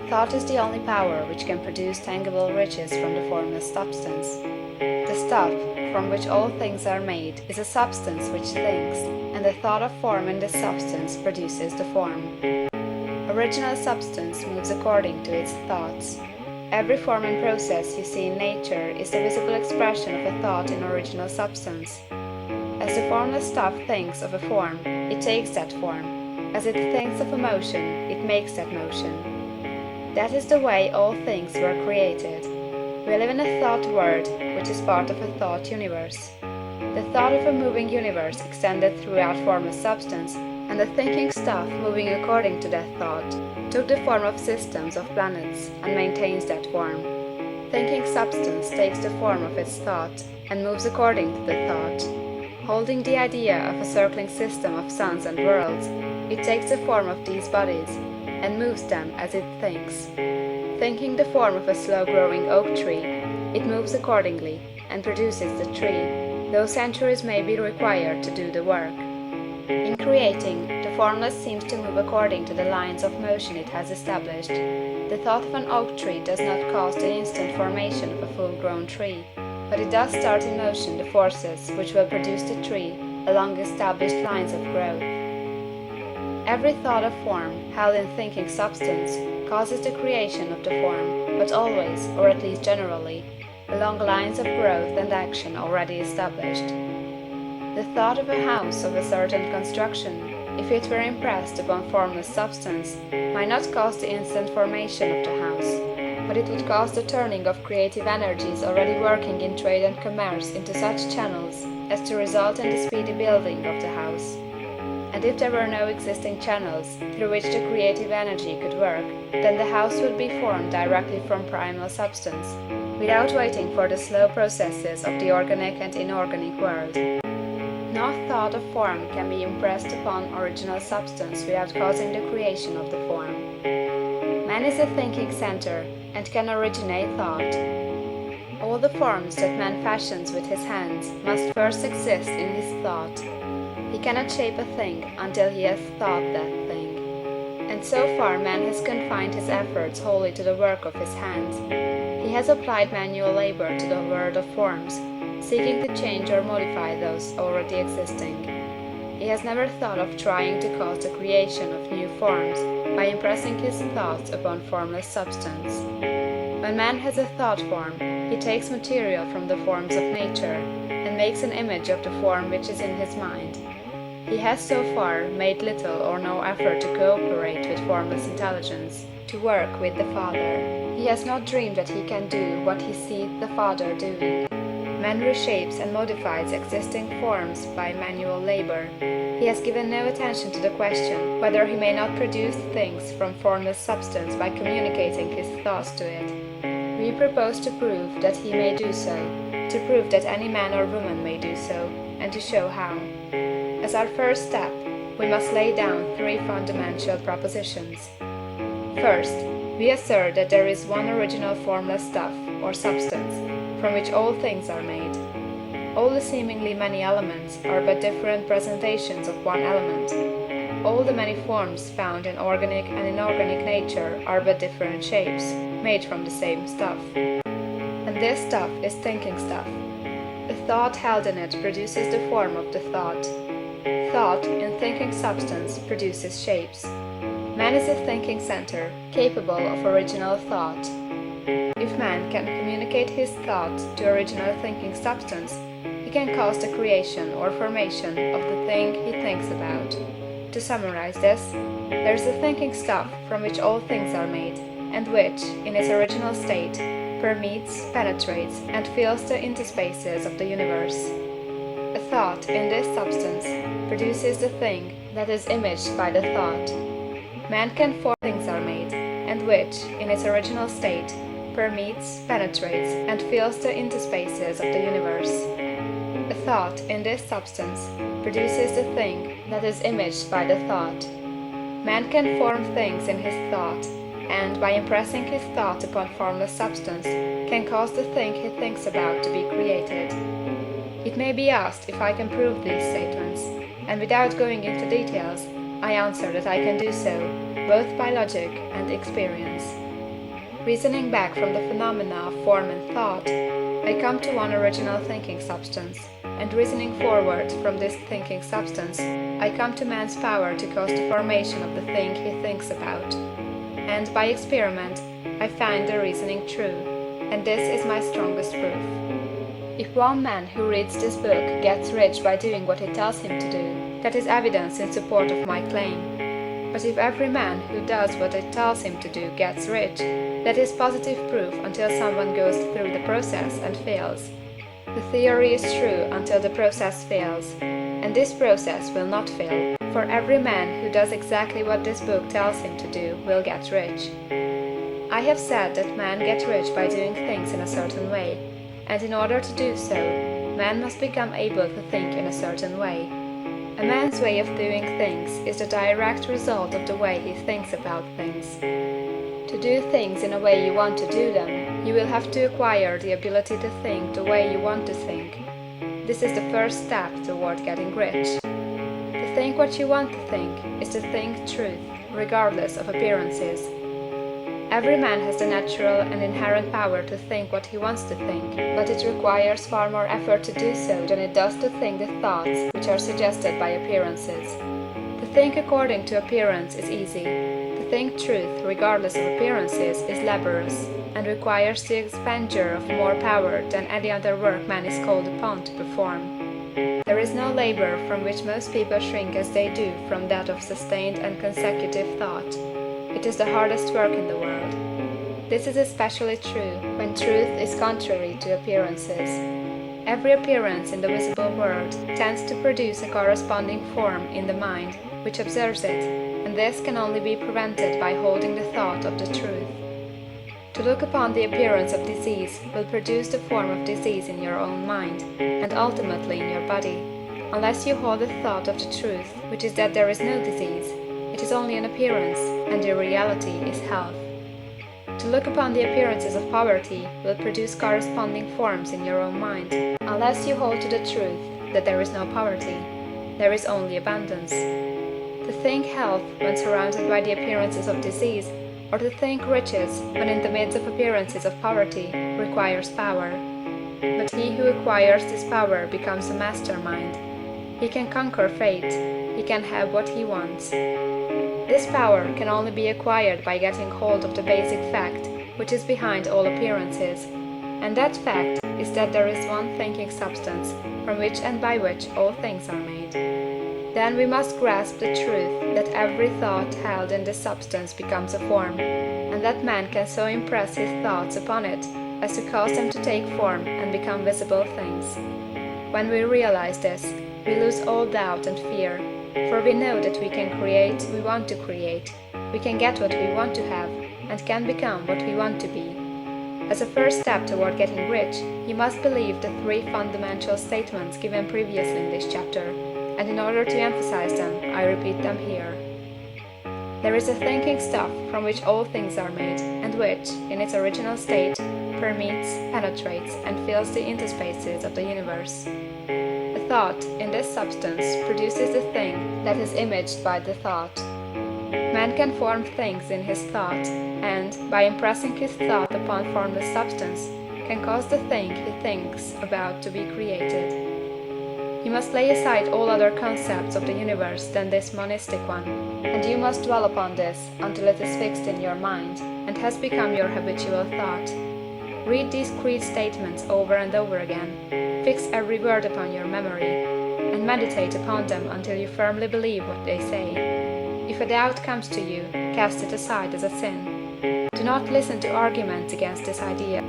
Thought is the only power which can produce tangible riches from the formless substance. The stuff, from which all things are made, is a substance which thinks, and the thought of form in this substance produces the form. Original substance moves according to its thoughts. Every form and process you see in nature is the visible expression of a thought in original substance. As the formless stuff thinks of a form, it takes that form. As it thinks of a motion, it makes that motion. That is the way all things were created. We live in a thought world, which is part of a thought universe. The thought of a moving universe extended throughout formless substance, and the thinking stuff moving according to that thought took the form of systems of planets and maintains that form. Thinking substance takes the form of its thought and moves according to the thought. Holding the idea of a circling system of suns and worlds, it takes the form of these bodies and moves them as it thinks. Thinking the form of a slow-growing oak tree, it moves accordingly and produces the tree, though centuries may be required to do the work. In creating, the formless seems to move according to the lines of motion it has established. The thought of an oak tree does not cause the instant formation of a full-grown tree, but it does start in motion the forces which will produce the tree along established lines of growth. Every thought of form, held in thinking substance, causes the creation of the form, but always, or at least generally, along lines of growth and action already established. The thought of a house of a certain construction, if it were impressed upon formless substance, might not cause the instant formation of the house, but it would cause the turning of creative energies already working in trade and commerce into such channels as to result in the speedy building of the house. And if there were no existing channels through which the creative energy could work, then the house would be formed directly from primal substance, without waiting for the slow processes of the organic and inorganic world. No thought of form can be impressed upon original substance without causing the creation of the form. Man is a thinking center and can originate thought. All the forms that man fashions with his hands must first exist in his thought. He cannot shape a thing until he has thought that thing. And so far man has confined his efforts wholly to the work of his hands. He has applied manual labor to the world of forms, seeking to change or modify those already existing. He has never thought of trying to cause the creation of new forms by impressing his thoughts upon formless substance. When man has a thought form, he takes material from the forms of nature and makes an image of the form which is in his mind. He has so far made little or no effort to cooperate with formless intelligence, to work with the Father. He has not dreamed that he can do what he sees the Father doing. Man reshapes and modifies existing forms by manual labor. He has given no attention to the question whether he may not produce things from formless substance by communicating his thoughts to it. We propose to prove that he may do so, to prove that any man or woman may do so, and to show how. As our first step, we must lay down three fundamental propositions. First, we assert that there is one original formless stuff, or substance, from which all things are made. All the seemingly many elements are but different presentations of one element. All the many forms found in organic and inorganic nature are but different shapes, made from the same stuff. And this stuff is thinking stuff. The thought held in it produces the form of the thought. Thought, in thinking substance, produces shapes. Man is a thinking center, capable of original thought. If man can communicate his thought to original thinking substance, he can cause the creation or formation of the thing he thinks about. To summarize this, there is the thinking stuff from which all things are made, and which, in its original state, permeates, penetrates, and fills the interspaces of the universe. A thought in this substance produces the thing that is imaged by the thought. Man can form things are made, and which, in its original state, permeates, penetrates, and fills the interspaces of the universe. A thought in this substance produces the thing that is imaged by the thought. Man can form things in his thought, and by impressing his thought upon formless substance, can cause the thing he thinks about to be created. It may be asked if I can prove these statements, and without going into details, I answer that I can do so, both by logic and experience. Reasoning back from the phenomena of form and thought, I come to one original thinking substance, and reasoning forward from this thinking substance, I come to man's power to cause the formation of the thing he thinks about. And by experiment, I find the reasoning true, and this is my strongest proof. If one man who reads this book gets rich by doing what it tells him to do, that is evidence in support of my claim. But if every man who does what it tells him to do gets rich, that is positive proof until someone goes through the process and fails. The theory is true until the process fails, and this process will not fail, for every man who does exactly what this book tells him to do will get rich. I have said that man gets rich by doing things in a certain way, and in order to do so, man must become able to think in a certain way. A man's way of doing things is the direct result of the way he thinks about things. To do things in a way you want to do them, you will have to acquire the ability to think the way you want to think. This is the first step toward getting rich. To think what you want to think is to think truth, regardless of appearances. Every man has the natural and inherent power to think what he wants to think, but it requires far more effort to do so than it does to think the thoughts which are suggested by appearances. To think according to appearance is easy. To think truth regardless of appearances is laborious, and requires the expenditure of more power than any other work man is called upon to perform. There is no labor from which most people shrink as they do from that of sustained and consecutive thought. It is the hardest work in the world. This is especially true when truth is contrary to appearances. Every appearance in the visible world tends to produce a corresponding form in the mind which observes it, and this can only be prevented by holding the thought of the truth. To look upon the appearance of disease will produce the form of disease in your own mind, and ultimately in your body, unless you hold the thought of the truth, which is that there is no disease. It is only an appearance, and the reality is health. To look upon the appearances of poverty will produce corresponding forms in your own mind, unless you hold to the truth that there is no poverty. There is only abundance. To think health when surrounded by the appearances of disease, or to think riches when in the midst of appearances of poverty, requires power. But he who acquires this power becomes a mastermind. He can conquer fate. He can have what he wants. This power can only be acquired by getting hold of the basic fact which is behind all appearances, and that fact is that there is one thinking substance from which and by which all things are made. Then we must grasp the truth that every thought held in this substance becomes a form, and that man can so impress his thoughts upon it as to cause them to take form and become visible things. When we realize this, we lose all doubt and fear, for we know that we can create we want to create, we can get what we want to have, and can become what we want to be. As a first step toward getting rich, you must believe the three fundamental statements given previously in this chapter, and in order to emphasize them, I repeat them here. There is a thinking stuff from which all things are made, and which, in its original state, permeates, penetrates, and fills the interspaces of the universe. The thought, in this substance, produces the thing that is imaged by the thought. Man can form things in his thought, and, by impressing his thought upon formless substance, can cause the thing he thinks about to be created. You must lay aside all other concepts of the universe than this monistic one, and you must dwell upon this until it is fixed in your mind, and has become your habitual thought. Read these creed statements over and over again, fix every word upon your memory, and meditate upon them until you firmly believe what they say. If a doubt comes to you, cast it aside as a sin. Do not listen to arguments against this idea.